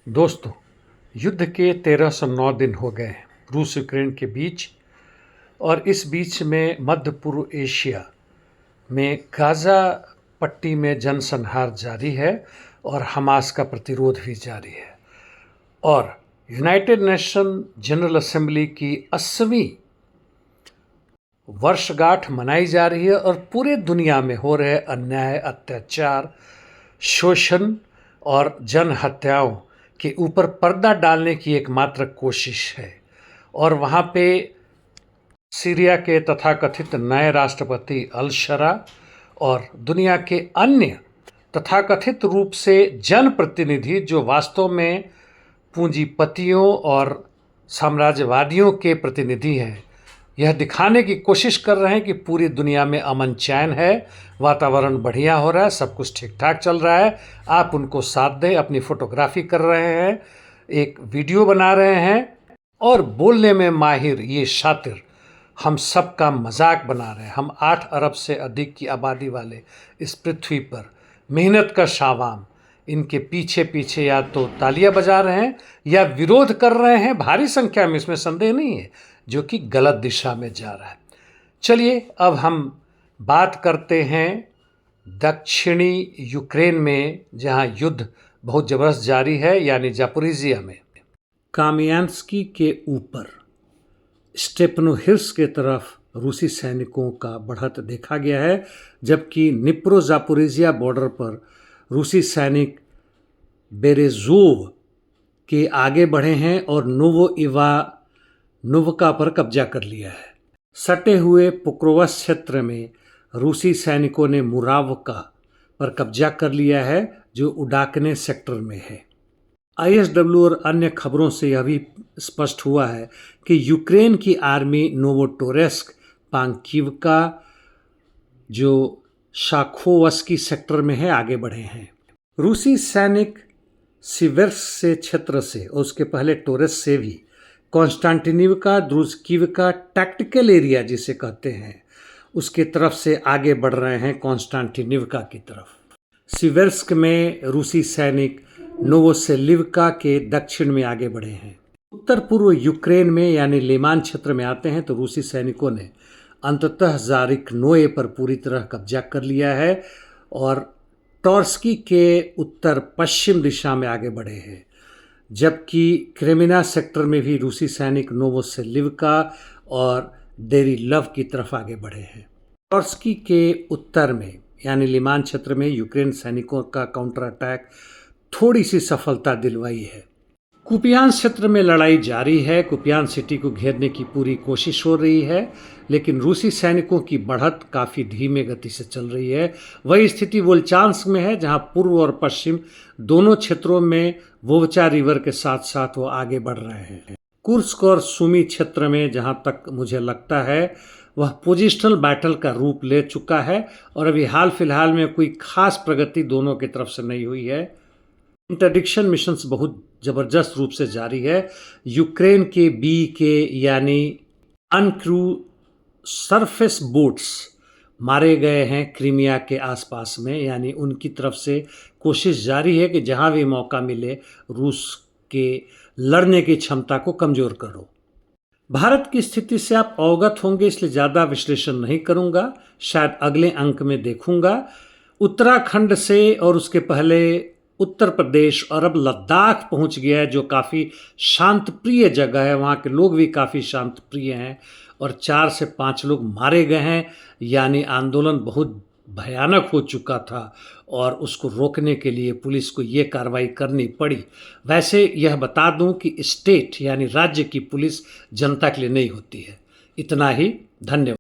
दोस्तों, युद्ध के 1309 दिन हो गए हैं रूस यूक्रेन के बीच। और इस बीच में मध्य पूर्व एशिया में गाज़ा पट्टी में जनसंहार जारी है और हमास का प्रतिरोध भी जारी है। और यूनाइटेड नेशन जनरल असेंबली की 80वीं वर्षगांठ मनाई जा रही है और पूरे दुनिया में हो रहे अन्याय, अत्याचार, शोषण और जन हत्याओं के ऊपर पर्दा डालने की एकमात्र कोशिश है। और वहाँ पे सीरिया के तथाकथित नए राष्ट्रपति अल-शरा और दुनिया के अन्य तथाकथित रूप से जनप्रतिनिधि जो वास्तव में पूंजीपतियों और साम्राज्यवादियों के प्रतिनिधि हैं, यह दिखाने की कोशिश कर रहे हैं कि पूरी दुनिया में अमन चैन है, वातावरण बढ़िया हो रहा है, सब कुछ ठीक ठाक चल रहा है। आप उनको साथ दें, अपनी फोटोग्राफी कर रहे हैं, एक वीडियो बना रहे हैं और बोलने में माहिर ये शातिर हम सब का मजाक बना रहे हैं। हम 8 अरब से अधिक की आबादी वाले इस पृथ्वी पर मेहनत का शावाम, इनके पीछे पीछे या तो तालियां बजा रहे हैं या विरोध कर रहे हैं भारी संख्या में, इसमें संदेह नहीं है, जो कि गलत दिशा में जा रहा है। चलिए अब हम बात करते हैं दक्षिणी यूक्रेन में, जहां युद्ध बहुत ज़बरदस्त जारी है, यानी जापोरिजिया में। कामियान्स्की के ऊपर स्टेपनोहिर्स्क के तरफ रूसी सैनिकों का बढ़त देखा गया है, जबकि निप्रो जापोरिजिया बॉर्डर पर रूसी सैनिक बेरेजोव के आगे बढ़े हैं और नोवोइवानोव्का पर कब्जा कर लिया है। सटे हुए पोक्रोवस क्षेत्र में रूसी सैनिकों ने मुरावका पर कब्जा कर लिया है, जो उडाकने सेक्टर में है। आईएसडब्ल्यू और अन्य खबरों से यह भी स्पष्ट हुआ है कि यूक्रेन की आर्मी नोवोटोरेस्क, पांकीवका, जो शाखोवस्की सेक्टर में है, आगे बढ़े हैं। रूसी सैनिक सिवेर्स्क से क्षेत्र से और उसके पहले टोरेस से भी कॉन्स्टेंटिनिवका, द्रुजकीवका टैक्टिकल एरिया जिसे कहते हैं, उसके तरफ से आगे बढ़ रहे हैं कॉन्स्टेंटिनिवका की तरफ। सिवेर्स्क में रूसी सैनिक नोवोसेलिवका के दक्षिण में आगे बढ़े हैं। उत्तर पूर्व यूक्रेन में यानी लिमान क्षेत्र में आते हैं तो रूसी सैनिकों ने अंततः ज़ारिक्नोए पर पूरी तरह कब्जा कर लिया है और टॉर्स्की के उत्तर पश्चिम दिशा में आगे बढ़े हैं, जबकि क्रेमिना सेक्टर में भी रूसी सैनिक नोवोसेलिवका और डेरिलव की तरफ आगे बढ़े हैं। टॉर्स्की के उत्तर में यानी लिमान क्षेत्र में यूक्रेन सैनिकों का काउंटर अटैक थोड़ी सी सफलता दिलवाई है। कुपियान क्षेत्र में लड़ाई जारी है। कुपियान सिटी को घेरने की पूरी कोशिश हो रही है, लेकिन रूसी सैनिकों की बढ़त काफ़ी धीमे गति से चल रही है। वही स्थिति वोल्चांस्क में है, जहां पूर्व और पश्चिम दोनों क्षेत्रों में वोवचा रिवर के साथ साथ वो आगे बढ़ रहे हैं। कुर्स्क और सुमी क्षेत्र में जहां तक मुझे लगता है वह पोजिशनल बैटल का रूप ले चुका है और अभी हाल फिलहाल में कोई खास प्रगति दोनों की तरफ से नहीं हुई है। इंटरडिक्शन मिशंस बहुत ज़बरदस्त रूप से जारी है। यूक्रेन के BK यानी अनक्रू सरफेस बोट्स मारे गए हैं क्रीमिया के आसपास में, यानी उनकी तरफ से कोशिश जारी है कि जहां भी मौका मिले रूस के लड़ने की क्षमता को कमज़ोर करो। भारत की स्थिति से आप अवगत होंगे, इसलिए ज़्यादा विश्लेषण नहीं करूंगा, शायद अगले अंक में देखूंगा। उत्तराखंड से और उसके पहले उत्तर प्रदेश और अब लद्दाख पहुंच गया है, जो काफ़ी शांतप्रिय जगह है। वहाँ के लोग भी काफ़ी शांतप्रिय हैं और 4 से 5 लोग मारे गए हैं, यानी आंदोलन बहुत भयानक हो चुका था और उसको रोकने के लिए पुलिस को ये कार्रवाई करनी पड़ी। वैसे यह बता दूं कि स्टेट यानी राज्य की पुलिस जनता के लिए नहीं होती है। इतना ही, धन्यवाद।